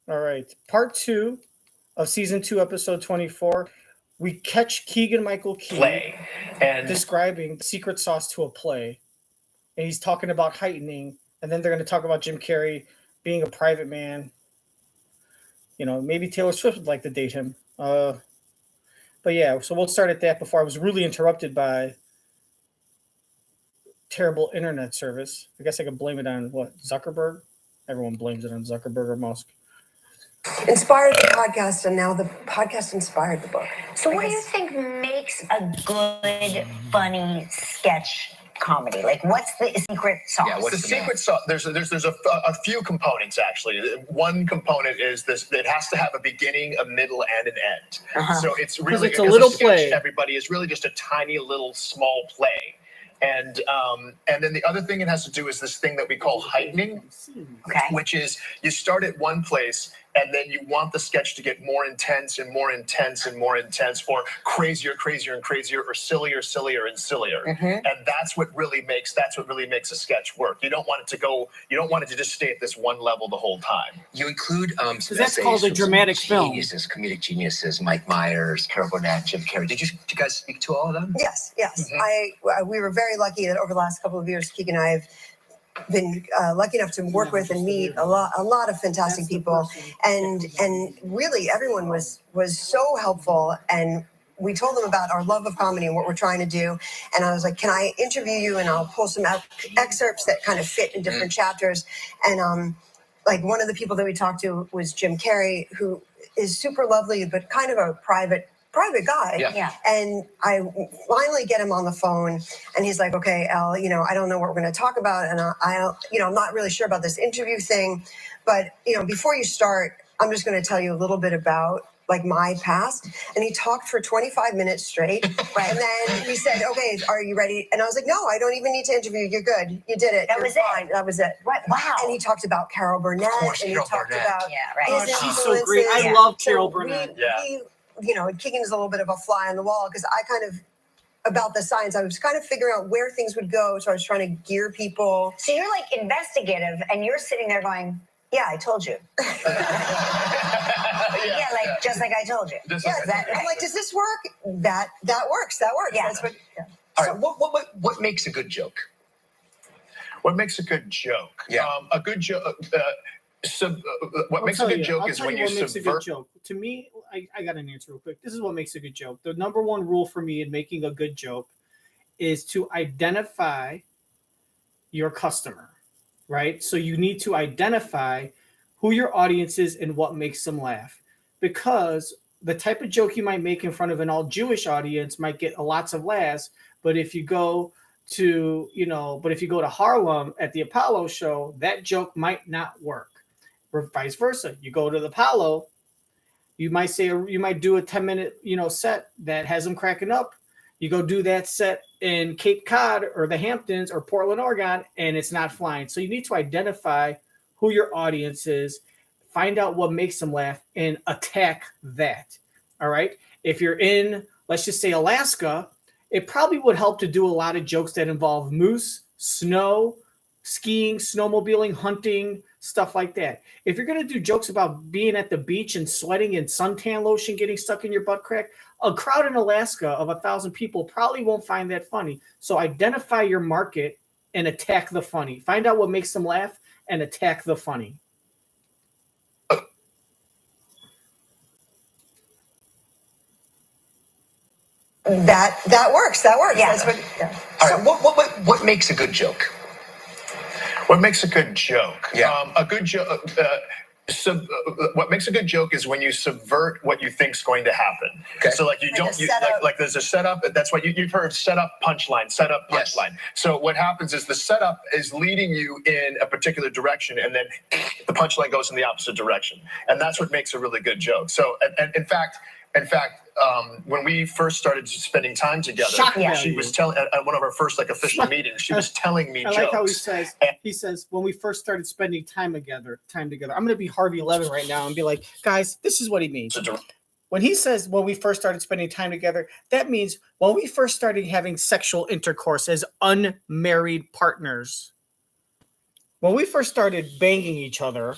All right. Part 2 of season 2, episode 24. We catch Keegan-Michael play and describing the secret sauce to a play. And he's talking about heightening. And then they're going to talk about Jim Carrey being a private man. You know, maybe Taylor Swift would like to date him. But yeah, so we'll start at that before I was really interrupted by terrible internet service. I guess I could blame it on what? Zuckerberg? Everyone blames it on Zuckerberg or Musk. Inspired the podcast, and now the podcast inspired the book. So what do you think makes a good, funny sketch comedy? Like, what's the secret sauce? Yeah, what's the secret sauce? There's a few components, actually. One component is this: it has to have a beginning, a middle, and an end. So it's really it's a little sketch, play. Everybody is really just a tiny little small play. And then the other thing it has to do is this thing that we call heightening, which is you start at one place and then you want the sketch to get more intense and more intense and more intense, or crazier, crazier and crazier, or sillier, sillier and sillier. And that's what really makes a sketch work. You don't want it to just stay at this one level the whole time. You include that's called a dramatic film. Geniuses, comedic geniuses, Mike Myers, Carol Burnett, Jim Carrey. Did you guys speak to all of them? Yes. We were very lucky that over the last couple of years, Keegan and I have been lucky enough to work with and meet a lot of fantastic people, and really everyone was so helpful. And we told them about our love of comedy and what we're trying to do. And I was like, can I interview you? And I'll pull some excerpts that kind of fit in different chapters. And like one of the people that we talked to was Jim Carrey, who is super lovely, but kind of a private guy. Yeah. And I finally get him on the phone and he's like, okay, Elle, I don't know what we're going to talk about. And I'm not really sure about this interview thing, but before you start, I'm just going to tell you a little bit about like my past. And he talked for 25 minutes straight. Right. And then he said, okay, are you ready? And I was like, no, I don't even need to interview. You're good. You did it. That was fine. That was it. Right. Wow. And he talked about Carol Burnett. And he talked about his She's so great. influences. I love Carol Burnett. Keegan is a little bit of a fly on the wall because I kind of, about the science, I was kind of figuring out where things would go. So I was trying to gear people. So you're like investigative and you're sitting there going, yeah, I told you. Just like I told you. I'm like, does this work? That works. That works. Yeah. That's what. Yeah. All right, what makes a good joke? What makes a good joke? Yeah. A good joke. What makes a good joke is when you subvert. To me, I got an answer real quick. This is what makes a good joke. The number one rule for me in making a good joke is to identify your customer, right? So you need to identify who your audience is and what makes them laugh. Because the type of joke you might make in front of an all-Jewish audience might get lots of laughs, but if you go to Harlem at the Apollo show, that joke might not work. Or vice versa. You go to the Apollo, you might do a 10-minute, set that has them cracking up. You go do that set in Cape Cod or the Hamptons or Portland, Oregon, and it's not flying. So you need to identify who your audience is, find out what makes them laugh, and attack that. All right. If you're in, let's just say Alaska, it probably would help to do a lot of jokes that involve moose, snow, skiing, snowmobiling, hunting, stuff like that. If you're going to do jokes about being at the beach and sweating and suntan lotion getting stuck in your butt crack, a crowd in Alaska of 1,000 people probably won't find that funny. So identify your market and attack the funny. Find out what makes them laugh and attack the funny. That works. That works. Yeah. That's what. Yeah. All right, what makes a good joke? What makes a good joke? Yeah. A good joke. What makes a good joke is when you subvert what you think's going to happen. Okay. So like there's a setup. That's what you've heard: setup, punchline, setup, punchline. Yes. So what happens is the setup is leading you in a particular direction, and then the punchline goes in the opposite direction, and that's what makes a really good joke. So, and in fact, when we first started spending time together, she was telling at one of our first official meetings. She was telling me jokes. I like how he says when we first started spending time together. I'm going to be Harvey Levin right now and be like, guys, this is what he means. When he says when we first started spending time together, that means when we first started having sexual intercourse as unmarried partners. When we first started banging each other,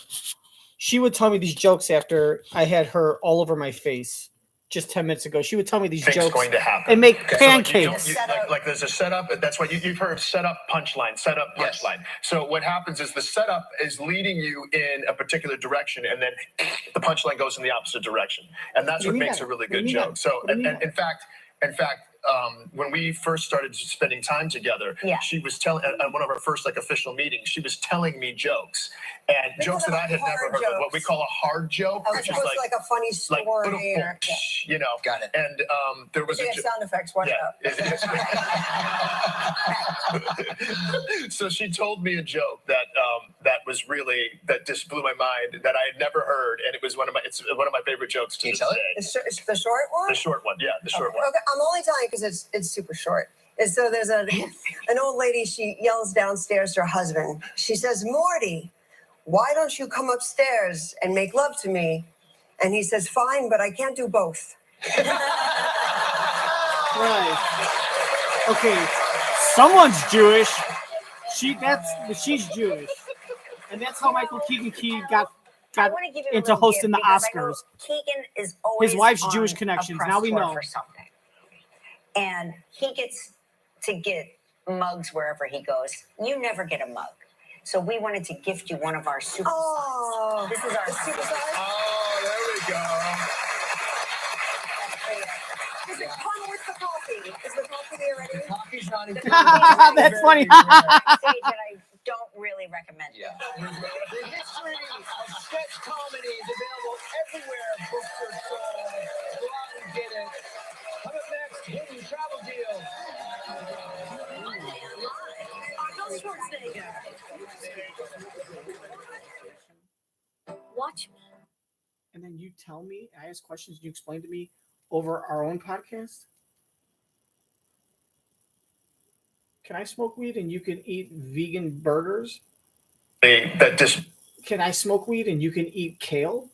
she would tell me these jokes after I had her all over my face just 10 minutes ago. She would tell me these Things jokes going to happen. and make So, pancakes. like there's a setup. That's what you've heard. Setup, punchline. Setup, punchline. So what happens is the setup is leading you in a particular direction, and then the punchline goes in the opposite direction, and that's what makes a really good joke. So, and in fact, when we first started spending time together, she was telling at one of our first official meetings, she was telling me jokes and jokes that I had never heard of. What we call a hard joke, which is like a funny story. Got it. And there was a sound effects. Watch out. So she told me a joke that that just blew my mind, that I had never heard, and it's one of my favorite jokes to this day. It's the short one. The short one, yeah, the short one. Okay, I'm only telling you because it's super short. And so there's an old lady. She yells downstairs to her husband. She says, "Morty, why don't you come upstairs and make love to me?" And he says, "Fine, but I can't do both." Right. Okay. Someone's Jewish. She's Jewish, and that's how Michael Keegan got into hosting the Oscars. Keegan is always his wife's on Jewish a connections. press Now we tour know. for something, and he gets to get mugs wherever he goes. You never get a mug, so we wanted to gift you one of our super. Oh, this is our super size. Oh, there we go. Does it come with the coffee? Is the coffee there already? The coffee's not included. That's funny. stage that I don't really recommend. Yeah. The history of sketch comedy is available everywhere. Books are sold. Go out and get it. Coming up next, hidden travel deals. Watch me. And then you tell me, I ask questions, you explain to me over our own podcast? Can I smoke weed and you can eat vegan burgers? Can I smoke weed and you can eat kale?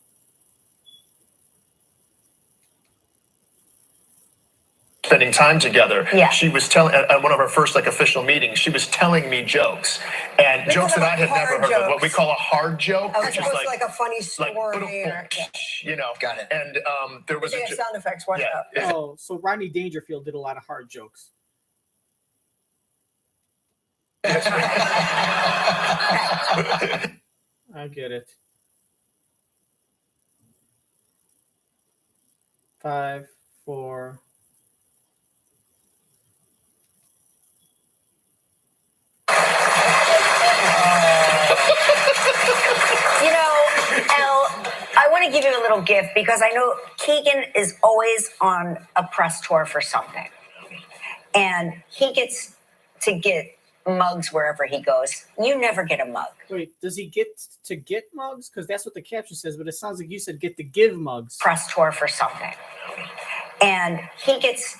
Spending time together, Yeah. she was telling at one of our first official meetings, she was telling me jokes and jokes that I had never heard of. What we call a hard joke, which is like a funny story. Got it. And there was a sound effects. Watch out. Oh, so Rodney Dangerfield did a lot of hard jokes. I get it. 5, 4. Elle, I want to give you a little gift because I know Keegan is always on a press tour for something. And he gets to get mugs wherever he goes. You never get a mug. Wait, does he get to get mugs? Because that's what the caption says, but it sounds like you said get to give mugs. Press tour for something. And he gets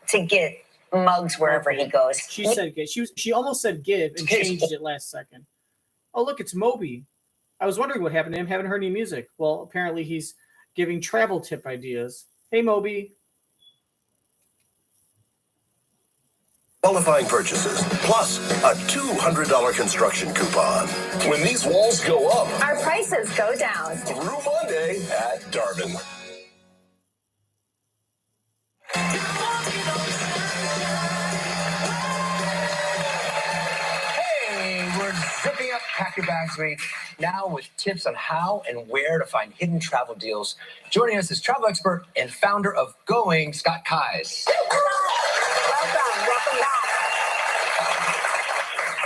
to get mugs wherever he goes. She said get. She almost said give and changed it last second. Oh, look, it's Moby. I was wondering what happened to him. Haven't heard any music. Well, apparently he's giving travel tip ideas. Hey, Moby. Qualifying purchases, plus a $200 construction coupon. When these walls go up, our prices go down. Through Monday at Darvin. Hey, we're zipping up Pack Your Bags Week now with tips on how and where to find hidden travel deals. Joining us is travel expert and founder of Going, Scott Keyes. Welcome back.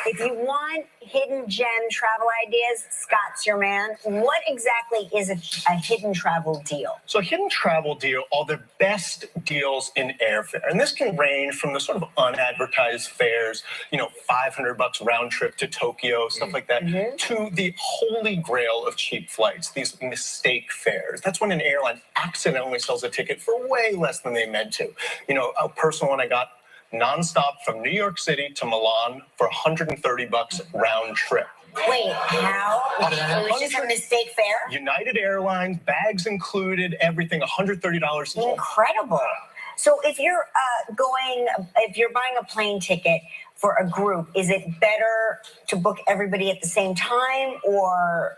If you want hidden gem travel ideas, Scott's your man. What exactly is a hidden travel deal? So hidden travel deal are the best deals in airfare. And this can range from the sort of unadvertised fares, $500 round trip to Tokyo, stuff like that, to the holy grail of cheap flights, these mistake fares. That's when an airline accidentally sells a ticket for way less than they meant to. A personal one I got, nonstop from New York City to Milan for $130 round trip. Wait, how? It was just a mistake fare? United Airlines, bags included, everything, $130. Incredible. So if you're buying a plane ticket for a group, is it better to book everybody at the same time, or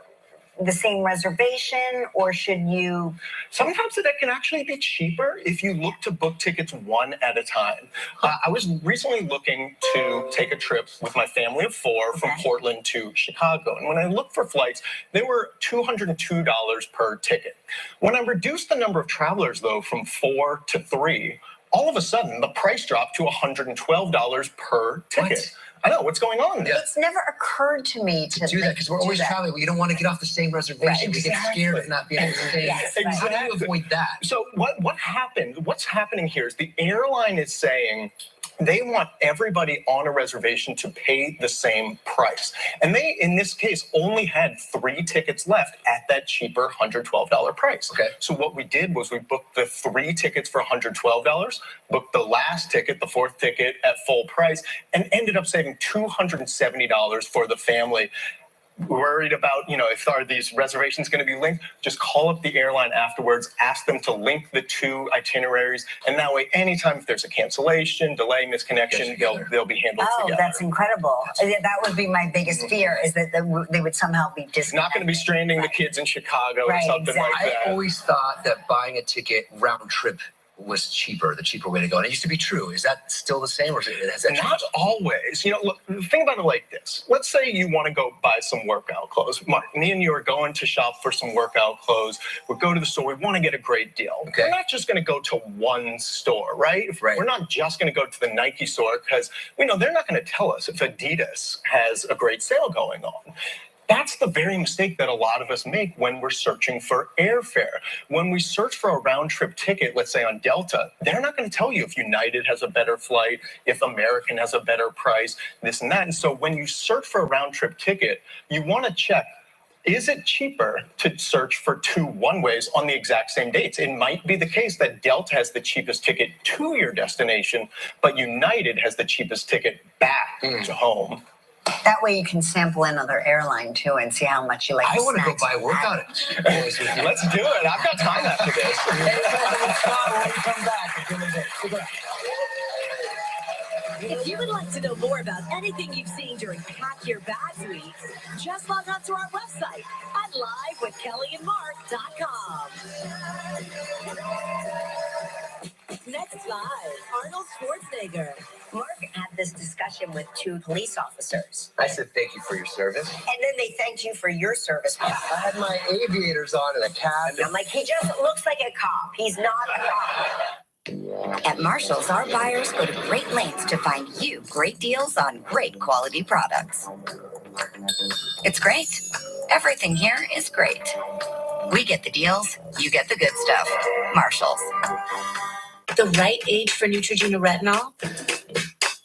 the same reservation, or should you? Sometimes that can actually be cheaper if you look to book tickets one at a time. I was recently looking to take a trip with my family of 4 from Portland to Chicago. And when I looked for flights, they were $202 per ticket. When I reduced the number of travelers, though, from 4 to 3, all of a sudden the price dropped to $112 per ticket. What? I know, what's going on there? It's never occurred to me to do that because we're always traveling. You don't want to get off the same reservation. Right, We get scared of not being able to stay. Yes, How do you avoid that? So what happened? What's happening here is the airline is saying they want everybody on a reservation to pay the same price. And they, in this case, only had 3 tickets left at that cheaper $112 price. Okay. So what we did was we booked the 3 tickets for $112, booked the last ticket, the 4th ticket, at full price, and ended up saving $270 for the family. Worried about, if are these reservations going to be linked, just call up the airline afterwards, ask them to link the 2 itineraries, and that way, anytime if there's a cancellation, delay, misconnection, they'll be handled together. That's incredible. That would be my biggest fear, is that they would somehow be disconnected. Not going to be stranding the kids in Chicago or something like that. I always thought that buying a ticket round trip was the cheaper way to go. And it used to be true. Is that still the same, or has that changed? Not always. Look, think about it like this. Let's say you want to go buy some workout clothes. Me and you are going to shop for some workout clothes. We go to the store. We want to get a great deal. Okay. We're not just going to go to one store, right? We're not just going to go to the Nike store because we know they're not going to tell us if Adidas has a great sale going on. That's the very mistake that a lot of us make when we're searching for airfare. When we search for a round-trip ticket, let's say on Delta, they're not going to tell you if United has a better flight, if American has a better price, this and that. And so when you search for a round-trip ticket, you want to check, is it cheaper to search for 2 one-ways on the exact same dates? It might be the case that Delta has the cheapest ticket to your destination, but United has the cheapest ticket back to home. That way you can sample another airline too and see how much you like. I want to go buy a workout. Let's do it. I've got time after this. If you would like to know more about anything you've seen during Pack Your Bags Week, just log on to our website at livewithkellyandmark.com. Next live, Arnold Schwarzenegger. Mark had this discussion with 2 police officers. I said thank you for your service. And then they thanked you for your service. I had my aviators on and a cap. I'm like, he just looks like a cop. He's not a cop. At Marshall's, our buyers go to great lengths to find you great deals on great quality products. It's great. Everything here is great. We get the deals, you get the good stuff. Marshall's. The right age for Neutrogena retinol?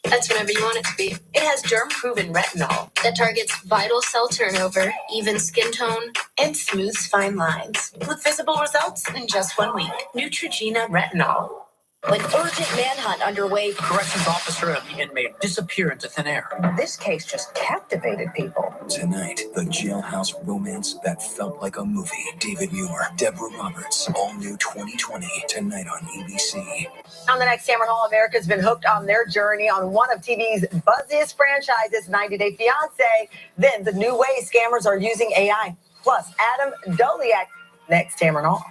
That's whatever you want it to be. It has germ-proven retinol that targets vital cell turnover, even skin tone, and smooths fine lines, with visible results in just 1 week. Neutrogena retinol. An urgent manhunt underway. Corrections officer and the inmate disappear into thin air. This case just captivated people. Tonight, the jailhouse romance that felt like a movie. David Muir, Deborah Roberts, all new 2020, tonight on ABC. On the next Cameron Hall, America's been hooked on their journey on one of TV's buzziest franchises, 90 Day Fiancé. Then the new way scammers are using AI. Plus, Adam Doliak, next Cameron Hall.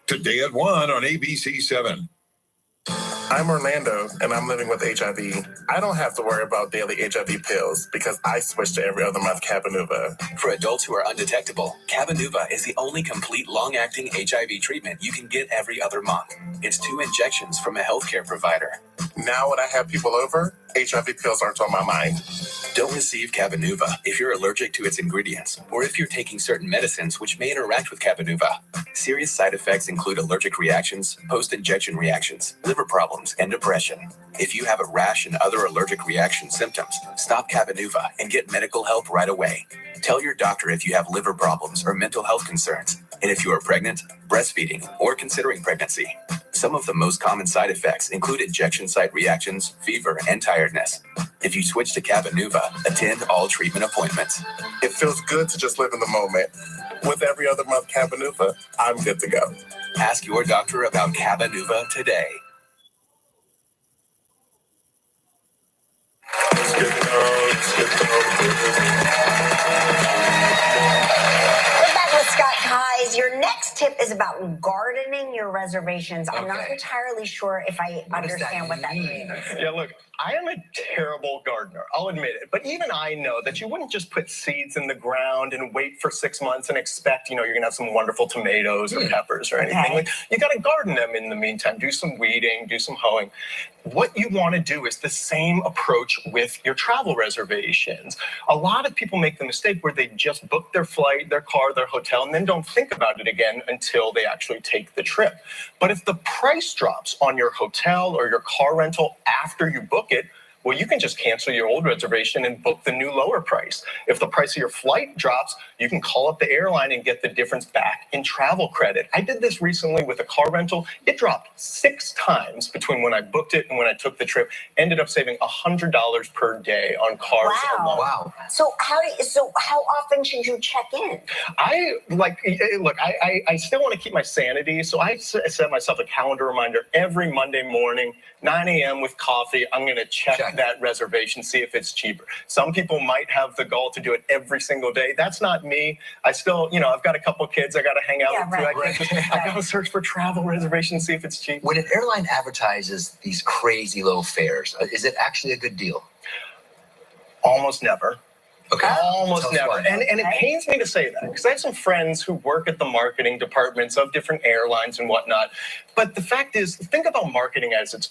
Today at 1 on ABC7. I'm Orlando, and I'm living with HIV. I don't have to worry about daily HIV pills because I switched to every other month Cabenuva. For adults who are undetectable, Cabenuva is the only complete long-acting HIV treatment you can get every other month. It's 2 injections from a healthcare provider. Now when I have people over, HIV pills aren't on my mind. Don't receive Cabenuva if you're allergic to its ingredients or if you're taking certain medicines which may interact with Cabenuva. Serious side effects include allergic reactions, post-injection reactions, liver problems, and depression. If you have a rash and other allergic reaction symptoms, stop Cabenuva and get medical help right away. Tell your doctor if you have liver problems or mental health concerns, and if you are pregnant, breastfeeding, or considering pregnancy. Some of the most common side effects include injection site reactions, fever, and tiredness. If you switch to Cabenuva, attend all treatment appointments. It feels good to just live in the moment. With every other month Cabenuva, I'm good to go. Ask your doctor about Cabenuva today. We're back with tip is about gardening your reservations. I'm not Okay. entirely sure if I What does understand what that mean? means. Yeah, look, I am a terrible gardener. I'll admit it. But even I know that you wouldn't just put seeds in the ground and wait for 6 months and expect, you're going to have some wonderful tomatoes or peppers or anything. Okay. Like, you got to garden them in the meantime. Do some weeding, do some hoeing. What you want to do is the same approach with your travel reservations. A lot of people make the mistake where they just book their flight, their car, their hotel, and then don't think about it again until they actually take the trip. But if the price drops on your hotel or your car rental after you book it, well, you can just cancel your old reservation and book the new lower price. If the price of your flight drops, you can call up the airline and get the difference back in travel credit. I did this recently with a car rental. It dropped 6 times between when I booked it and when I took the trip. Ended up saving $100 per day on cars alone. Wow. So how often should you check in? I still want to keep my sanity, so I set myself a calendar reminder every Monday morning, 9 a.m. with coffee. I'm going to check that reservation, see if it's cheaper. Some people might have the goal to do it every single day. That's not me. I still, I've got a couple kids I got to hang out with. I got to search for travel reservations, see if it's cheap. When an airline advertises these crazy low fares, is it actually a good deal? Almost never. Okay. Almost never. And it pains me to say that because I have some friends who work at the marketing departments of different airlines and whatnot. But the fact is, think about marketing at its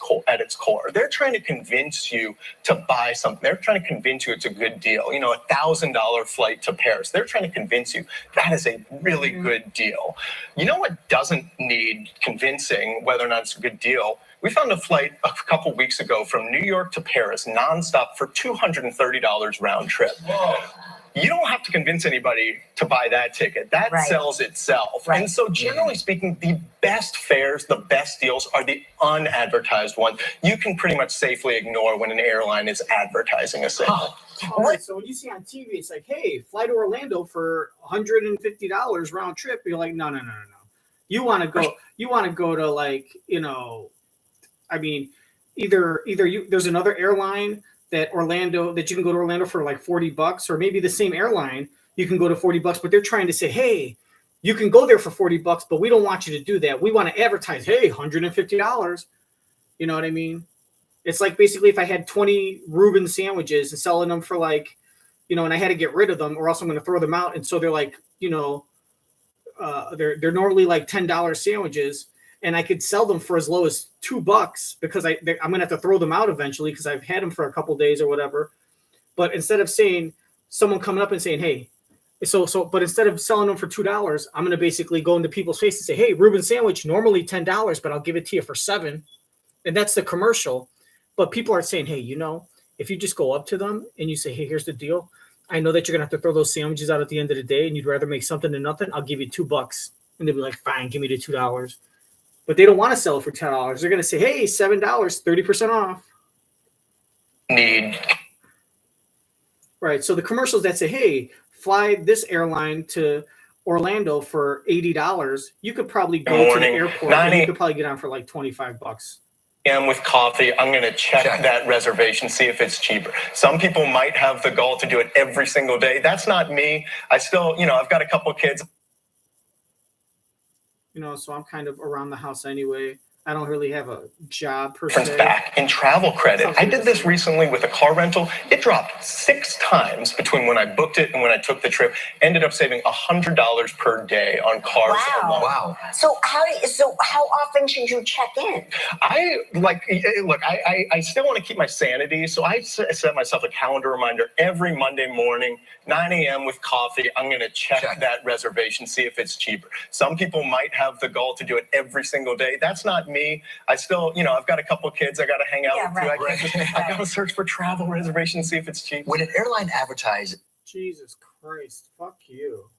core. They're trying to convince you to buy something. They're trying to convince you it's a good deal. A $1,000 flight to Paris. They're trying to convince you that is a really good deal. You know what doesn't need convincing whether or not it's a good deal? We found a flight a couple weeks ago from New York to Paris, nonstop, for $230 round trip. Whoa. You don't have to convince anybody to buy that ticket. That sells itself. And so generally speaking, the best fares, the best deals are the unadvertised ones. You can pretty much safely ignore when an airline is advertising a sale. All right, so when you see on TV, it's like, hey, fly to Orlando for $150 round trip. You're like, no. You want to go to like, there's another airline that you can go to Orlando for like $40, or maybe the same airline you can go to $40, but they're trying to say, hey, you can go there for $40, but we don't want you to do that. We want to advertise, hey, $150. You know what I mean? It's like basically if I had 20 Reuben sandwiches and selling them for like, and I had to get rid of them or else I'm going to throw them out. And so they're like, they're normally like $10 sandwiches. And I could sell them for as low as $2 because I'm going to have to throw them out eventually because I've had them for a couple of days or whatever. But instead of saying someone coming up and saying, hey, but instead of selling them for $2, I'm going to basically go into people's face and say, hey, Reuben sandwich, normally $10, but I'll give it to you for $7. And that's the commercial. But people are saying, hey, if you just go up to them and you say, hey, here's the deal. I know that you're going to have to throw those sandwiches out at the end of the day and you'd rather make something than nothing. I'll give you $2. And they'll be like, fine, give me the $2. But they don't want to sell it for $10. They're going to say, hey, $7, 30% off. Right. So the commercials that say, hey, fly this airline to Orlando for $80, you could probably go to the airport and you could probably get on for like $25. And with coffee, I'm going to check that reservation, see if it's cheaper. Some people might have the goal to do it every single day. That's not me. I still, I've got a couple of kids. So I'm kind of around the house anyway. I don't really have a job per se. Back in travel credit. I did this recently with a car rental. It dropped 6 times between when I booked it and when I took the trip. Ended up saving $100 per day on cars alone. Wow. So how often should you check in? I still want to keep my sanity, so I set myself a calendar reminder every Monday morning, 9 a.m. with coffee. I'm going to check that reservation, see if it's cheaper. Some people might have the goal to do it every single day. That's not me. I still, I've got a couple of kids I got to hang out with. I got to search for travel reservations, see if it's cheap. When an airline advertises, Jesus Christ, fuck you.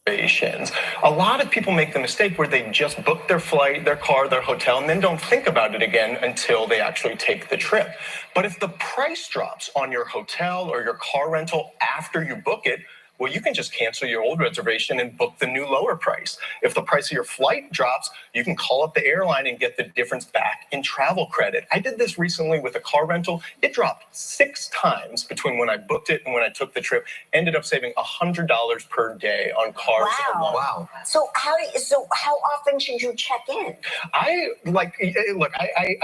A lot of people make the mistake where they just book their flight, their car, their hotel, and then don't think about it again until they actually take the trip. But if the price drops on your hotel or your car rental after you book it, Well, you can just cancel your old reservation and book the new lower price. If the price of your flight drops, you can call up the airline and get the difference back in travel credit. I did this recently with a car rental. It dropped 6 times between when I booked it and when I took the trip. Ended up saving $100 per day on cars alone. Wow. So how often should you check in? I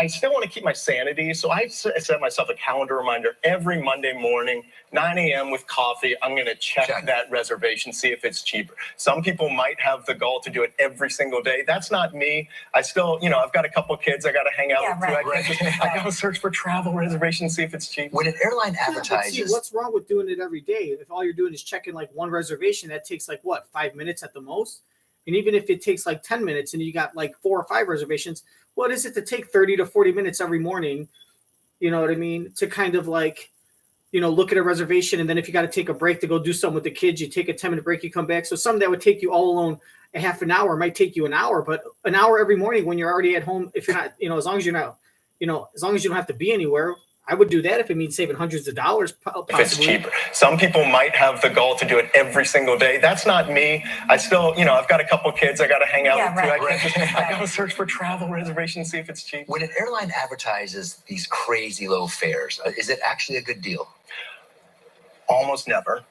still want to keep my sanity, so I set myself a calendar reminder every Monday morning, 9 a.m. with coffee. I'm going to check that reservation, see if it's cheaper. Some people might have the goal to do it every single day. That's not me. I still, I've got a couple kids I got to hang out with. I got to search for travel reservations, see if it's cheap. When an airline See, advertises, what's wrong with doing it every day? If all you're doing is checking like one reservation, that takes like what, 5 minutes at the most? And even if it takes like 10 minutes and you got like 4 or 5 reservations, what is it to take 30 to 40 minutes every morning? You know what I mean? To kind of like, look at a reservation. And then if you got to take a break to go do something with the kids, you take a 10-minute break, you come back. So something that would take you all alone a half an hour might take you an hour, but an hour every morning when you're already at home, if you're not, as long as you're not, as long as you don't have to be anywhere, I would do that if it means saving hundreds of dollars. Possibly. If it's cheaper. Some people might have the goal to do it every single day. That's not me. I still, I've got a couple kids I got to hang out with. I got to search for travel reservations, see if it's cheap. when an airline advertises these crazy low fares, is it actually a good deal? Almost never.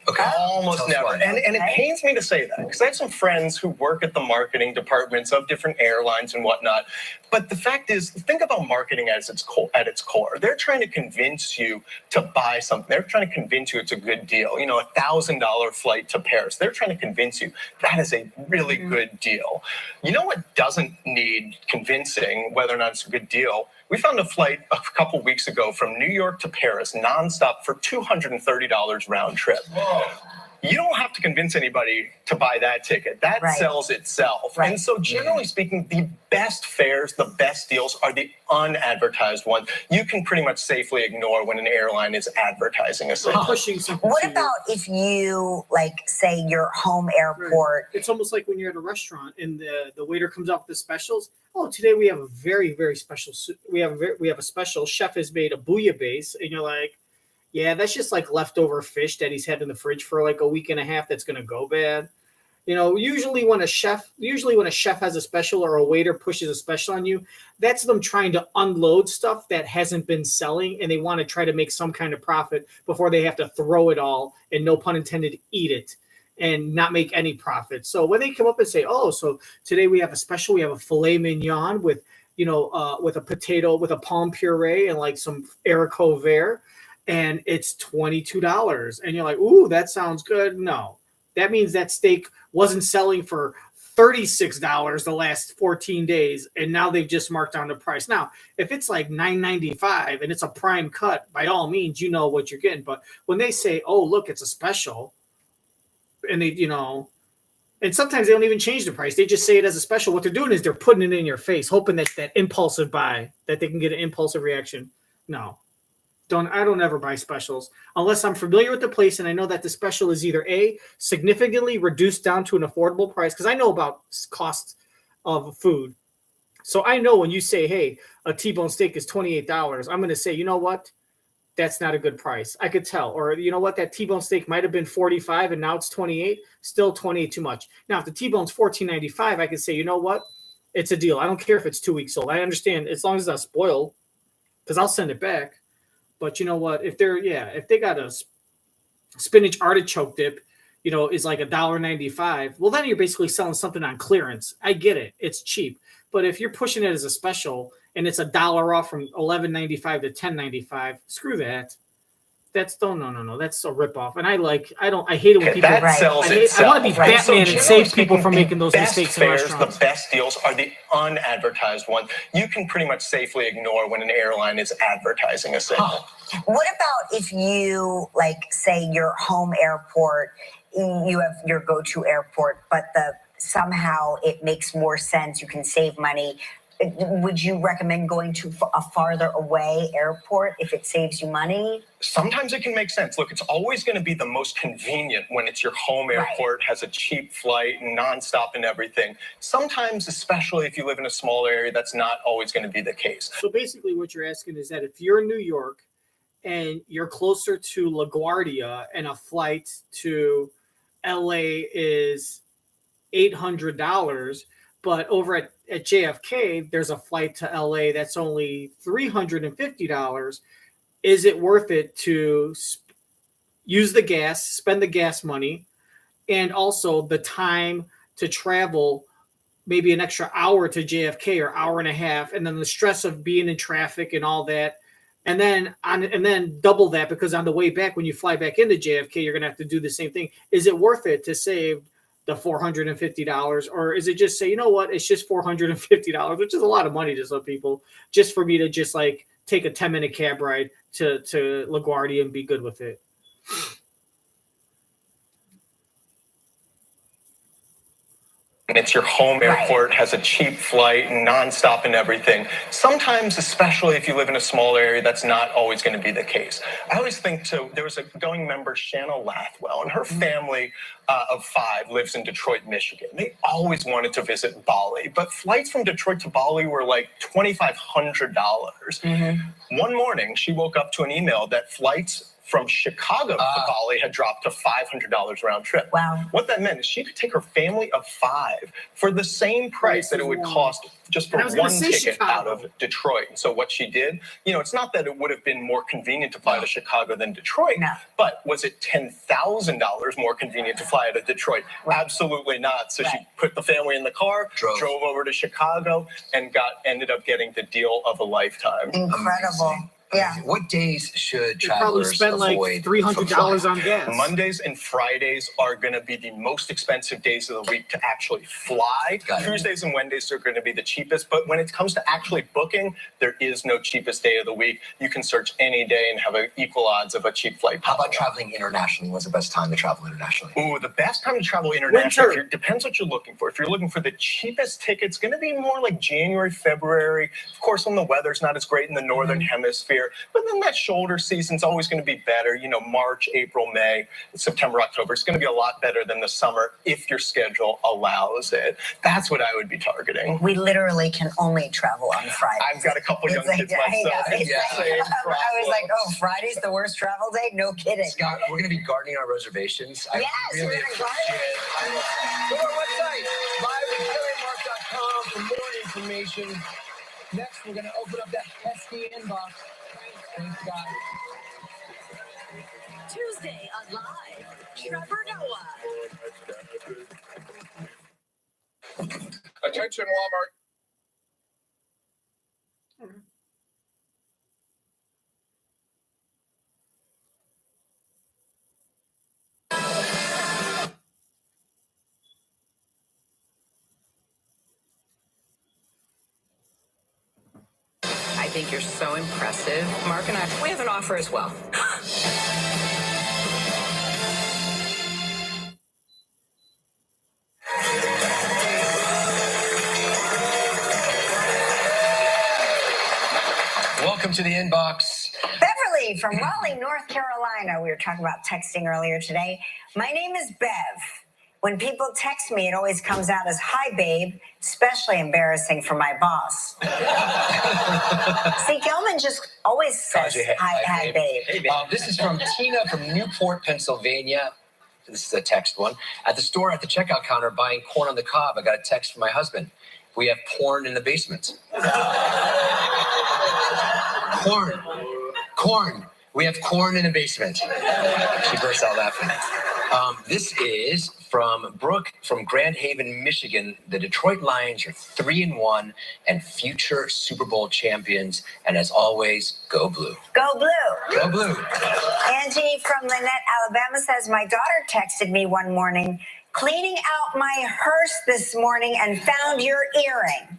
Okay. Almost never. And it pains me to say that because I have some friends who work at the marketing departments of different airlines and whatnot. But the fact is, think about marketing at its core. They're trying to convince you to buy something. They're trying to convince you it's a good deal. $1,000 flight to Paris. They're trying to convince you that is a really good deal. You know what doesn't need convincing whether or not it's a good deal? We found a flight a couple weeks ago from New York to Paris, nonstop for $230 round trip. Whoa. You don't have to convince anybody to buy that ticket. That sells itself. And so generally speaking, the best fares, the best deals are the unadvertised ones. You can pretty much safely ignore when an airline is advertising a service. What about if you, say your home airport? Right. It's almost like when you're at a restaurant and the waiter comes out with the specials. Oh, today we have a very, very special. We have a special. Chef has made a bouillabaisse, and you're like, yeah, that's just like leftover fish that he's had in the fridge for like a week and a half. That's gonna go bad. Usually when a chef has a special or a waiter pushes a special on you, that's them trying to unload stuff that hasn't been selling, and they want to try to make some kind of profit before they have to throw it all and, no pun intended, eat it and not make any profit. So when they come up and say, oh, so today we have a special, we have a filet mignon with a potato, with a palm puree and like some haricot vert, and it's $22. And you're like, ooh, that sounds good. No, that means that steak wasn't selling for $36 the last 14 days, and now they've just marked down the price. Now, if it's like $9.95 and it's a prime cut, by all means, you know what you're getting. But when they say, oh, look, it's a special, and they, and sometimes they don't even change the price. They just say it as a special. What they're doing is they're putting it in your face, hoping that impulsive buy, that they can get an impulsive reaction. No. I don't ever buy specials unless I'm familiar with the place and I know that the special is either A, significantly reduced down to an affordable price, because I know about cost of food. So I know when you say, hey, a T-bone steak is $28, I'm going to say, you know what? That's not a good price. I could tell. Or you know what? That T-bone steak might have been $45 and now it's $28. Still $28 too much. Now, if the T-bone's $14.95, I could say, you know what? It's a deal. I don't care if it's 2 weeks old. I understand as long as it's not spoiled, because I'll send it back. But you know what? If they got a spinach artichoke dip, is like $1.95. Well, then you're basically selling something on clearance. I get it; it's cheap. But if you're pushing it as a special and it's $1 off from $11.95 to $10.95, screw that. That's no. That's a ripoff. And I hate it when people. That sells itself. I want to be Batman and save people from making those mistakes in restaurants. The best deals are the unadvertised ones. You can pretty much safely ignore when an airline is advertising a service. What about if you, say your home airport, you have your go-to airport, but somehow it makes more sense, you can save money. Would you recommend going to a farther away airport if it saves you money? Sometimes it can make sense. Look, it's always going to be the most convenient when it's your home airport, has a cheap flight, nonstop and everything. Sometimes, especially if you live in a small area, that's not always going to be the case. So basically what you're asking is that if you're in New York and you're closer to LaGuardia and a flight to LA is $800, but over at JFK, there's a flight to LA that's only $350. Is it worth it to use the gas, spend the gas money, and also the time to travel maybe an extra hour to JFK or hour and a half, and then the stress of being in traffic and all that, and then double that, because on the way back when you fly back into JFK, you're gonna have to do the same thing. Is it worth it to save the $450, or is it just say, you know what, it's just $450, which is a lot of money to some people, just for me to just like take a 10-minute cab ride to LaGuardia and be good with it? It's your home airport, has a cheap flight, nonstop and everything. Sometimes, especially if you live in a small area, that's not always going to be the case. I always think too, there was a Going member, Shanna Lathwell, and her family of 5 lives in Detroit, Michigan. They always wanted to visit Bali, but flights from Detroit to Bali were like $2,500. One morning, she woke up to an email that flights from Chicago to Bali had dropped to $500 round trip. Wow. What that meant is she could take her family of 5 for the same price that it would cost just for one ticket out of Detroit. And so what she did, it's not that it would have been more convenient to fly to Chicago than Detroit, but was it $10,000 more convenient to fly out of Detroit? Absolutely not. So she put the family in the car, drove over to Chicago, and ended up getting the deal of a lifetime. Incredible. Yeah. What days should probably travelers spend like avoid $300 on gas. Mondays and Fridays are going to be the most expensive days of the week to actually fly. Tuesdays and Wednesdays are going to be the cheapest. But when it comes to actually booking, there is no cheapest day of the week. You can search any day and have equal odds of a cheap flight. How about traveling internationally? What's the best time to travel internationally? Ooh, the best time to travel internationally depends what you're looking for. If you're looking for the cheapest ticket, it's going to be more like January, February. Of course, when the weather's not as great in the northern hemisphere. But then that shoulder season's always going to be better. March, April, May, September, October. It's going to be a lot better than the summer if your schedule allows it. That's what I would be targeting. We literally can only travel on Friday. I've got a couple young kids myself. I was like, oh, Friday's the worst travel day? No kidding. Scott, we're going to be gardening our reservations. Yes, I really appreciate it. Go to our website, livewithkellymark.com for more information. Next, we're going to open up that pesky inbox. Thanks, God. Tuesday on Live, Trevor Noah. Attention, Walmart. I think you're so impressive. Mark and we have an offer as well. Welcome to the inbox. Beverly from Raleigh, North Carolina. We were talking about texting earlier today. My name is Bev. When people text me, it always comes out as, hi, babe, especially embarrassing for my boss. See, Gelman just always says, hi, babe. Hey, babe. This is from Tina from Newport, Pennsylvania. This is a text one. At the store at the checkout counter buying corn on the cob, I got a text from my husband. We have porn in the basement. Corn. We have corn in the basement. She bursts out laughing. This is from Brooke from Grand Haven, Michigan. The Detroit Lions are 3-1 and future Super Bowl champions. And as always, go blue. Go blue. Go blue. Angie from Lynette, Alabama says, my daughter texted me one morning, cleaning out my hearse this morning and found your earring.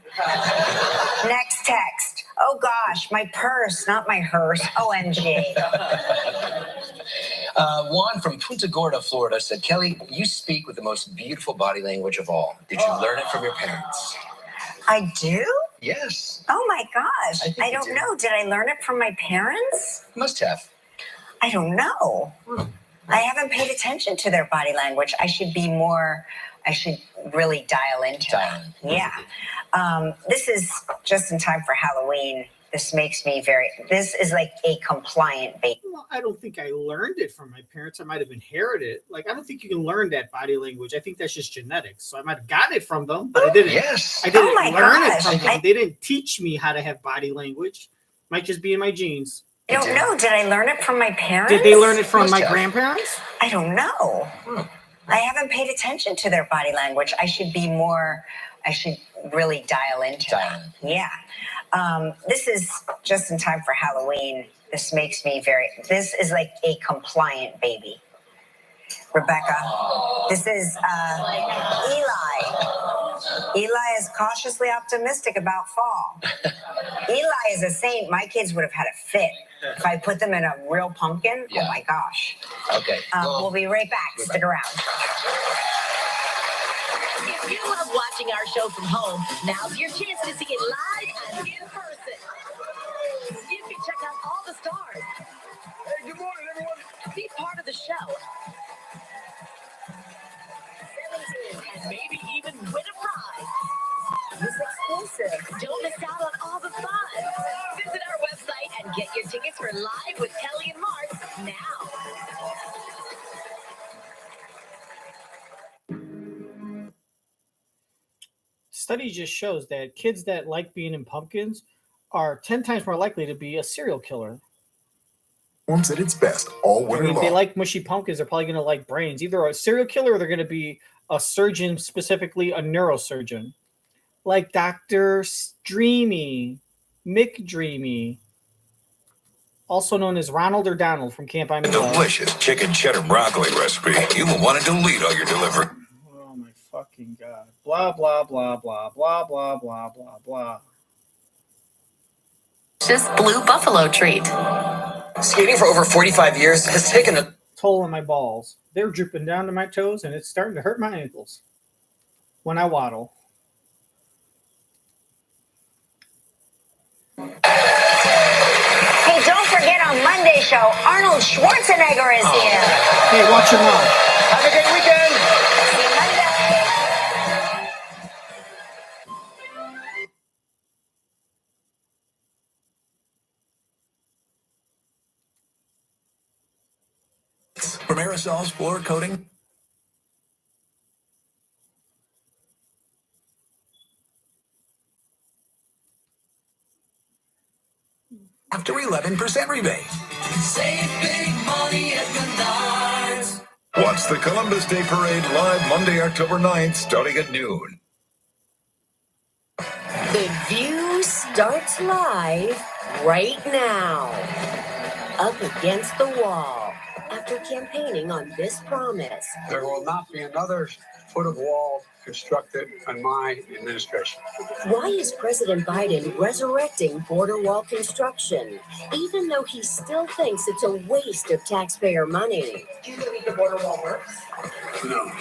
Next text. Oh gosh, my purse, not my hearse. OMG. Juan from Punta Gorda, Florida said, Kelly, you speak with the most beautiful body language of all. Did you learn it from your parents? I do? Yes. Oh my gosh. I don't know. Did I learn it from my parents? Must have. I don't know. I haven't paid attention to their body language. I should really dial into that. Yeah. This is just in time for Halloween. This makes me this is like a compliant baby. Well, I don't think I learned it from my parents. I might have inherited it. Like, I don't think you can learn that body language. I think that's just genetics. So I might have gotten it from them, but I didn't. Yes. I didn't learn it gosh. from them. They didn't teach me how to have body language. Might just be in my genes. I don't know. Did I learn it from my parents? Did they learn it from my grandparents? I don't know. I haven't paid attention to their body language. I should really dial into that. Yeah. This is just in time for Halloween. This makes me this is like a compliant baby. Rebecca, this is Eli. Eli is cautiously optimistic about fall. Eli is a saint. My kids would have had a fit if I put them in a real pumpkin. Yeah. Oh my gosh. Okay. We'll be right back. Stick around. If you love watching our show from home, now's your chance to see it live and in person. You can check out all the stars. Hey, good morning, everyone. Be part of the show. And maybe even win a prize. It's exclusive. Don't miss out on all the fun. Visit our website and get your tickets for Live with Kelly and Mark now. Study just shows that kids that like being in pumpkins are 10 times more likely to be a serial killer. Performs at its best all winter If long. they like mushy pumpkins, they're probably going to like brains. Either a serial killer or they're going to be a surgeon, specifically a neurosurgeon. Like Dr. Dreamy, Mick Dreamy, also known as Ronald or Donald from Camp I'm in Love. Delicious chicken cheddar broccoli recipe. You will want to delete all your delivery. Oh my fucking God. Blah, blah, blah, blah, blah, blah, blah, blah, blah. Just blue buffalo treat. Skating for over 45 years has taken a toll on my balls. They're drooping down to my toes, and it's starting to hurt my ankles when I waddle. Hey, don't forget on Monday's show, Arnold Schwarzenegger is here. Hey, watch your mouth. Have a good weekend. See you Monday. From aerosols, floor coating. Up to 11% rebate. Save big money at Menards. Watch the Columbus Day Parade live Monday, October 9th, starting at noon. The View starts live right now. Up against the wall after campaigning on this promise. There will not be another foot of wall constructed in my administration. Why is President Biden resurrecting border wall construction, even though he still thinks it's a waste of taxpayer money? Do you believe the border wall works? No.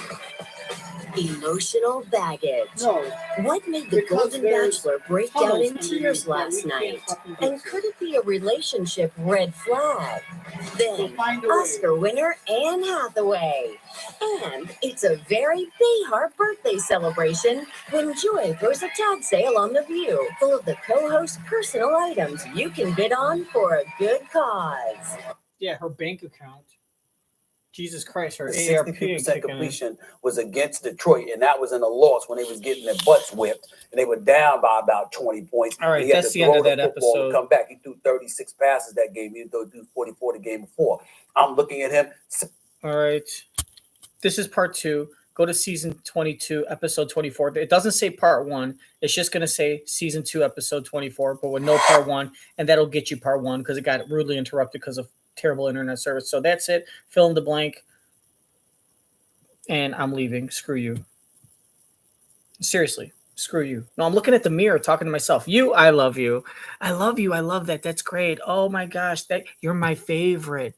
Emotional baggage. No. What made the Golden Bachelor break down in tears last night? And could it be a relationship red flag? Then, Oscar winner Anne Hathaway. And it's a very Behar birthday celebration when Joy throws a tag sale on The View, full of the co-host's personal items you can bid on for a good cause. Yeah, her bank account. Jesus Christ, her The ARP 62% completion was against Detroit, and that was in a loss when they was getting their butts whipped, and they were down by about 20 points. All right, He had that's to the end throw of that football to episode. Come back. He threw 36 passes that game. He threw 44 the game before. I'm looking at him. All right. This is part 2. Go to season 22, episode 24. It doesn't say part 1. It's just going to say season 2, episode 24, but with no part 1. And that'll get you part 1 because it got rudely interrupted because of terrible internet service. So that's it. Fill in the blank. And I'm leaving. Screw you. Seriously. Screw you. No, I'm looking at the mirror talking to myself. I love you. I love you. I love that. That's great. Oh my gosh. You're my favorite.